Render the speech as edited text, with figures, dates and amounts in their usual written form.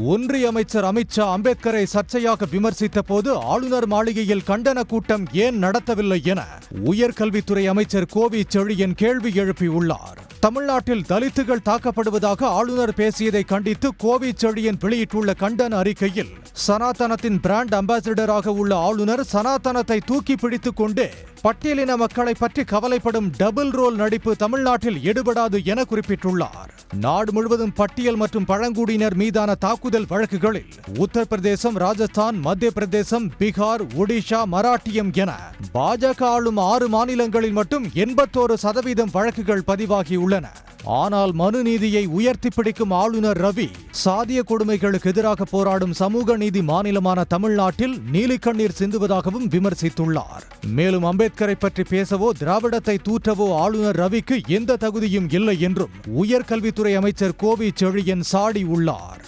ஒன்றிய அமைச்சர் அமித் ஷா அம்பேத்கரை சர்ச்சையாக விமர்சித்த போது ஆளுநர் மாளிகையில் கண்டன கூட்டம் ஏன் நடத்தவில்லை என உயர்கல்வித்துறை அமைச்சர் கோவி செழியன் கேள்வி எழுப்பியுள்ளார். தமிழ்நாட்டில் தலித்துகள் தாக்கப்படுவதாக ஆளுநர் பேசியதை கண்டித்து கோவி செழியன் வெளியிட்டுள்ள கண்டன அறிக்கையில், சனாதனத்தின் பிராண்ட் அம்பாசிடராக உள்ள ஆளுநர் சனாதனத்தை தூக்கி பிடித்துக் கொண்டே பட்டியலின மக்களை பற்றி கவலைப்படும் டபுள் ரோல் நடிப்பு தமிழ்நாட்டில் எடுபடாது என குறிப்பிட்டுள்ளார். நாடு முழுவதும் பட்டியல் மற்றும் பழங்குடியினர் மீதான தாக்குதல் வழக்குகளில் உத்தரப்பிரதேசம், ராஜஸ்தான், மத்திய பிரதேசம், பீகார், ஒடிஷா, மராட்டியம் என பாஜக ஆளும் 6 மாநிலங்களில் மட்டும் 81% வழக்குகள் பதிவாகியுள்ளன. ஆனால் மனு நீதியை உயர்த்தி பிடிக்கும் ஆளுநர் ரவி சாதிய கொடுமைகளுக்கு எதிராக போராடும் சமூக நீதி மாநிலமான தமிழ்நாட்டில் நீலிக்கண்ணீர் சிந்துவதாகவும் விமர்சித்துள்ளார். மேலும் அம்பேத்கரை பற்றி பேசவோ திராவிடத்தை தூற்றவோ ஆளுநர் ரவிக்கு எந்த தகுதியும் இல்லை என்றும் உயர்கல்வித்துறை அமைச்சர் கோவி செழியன் சாடி உள்ளார்.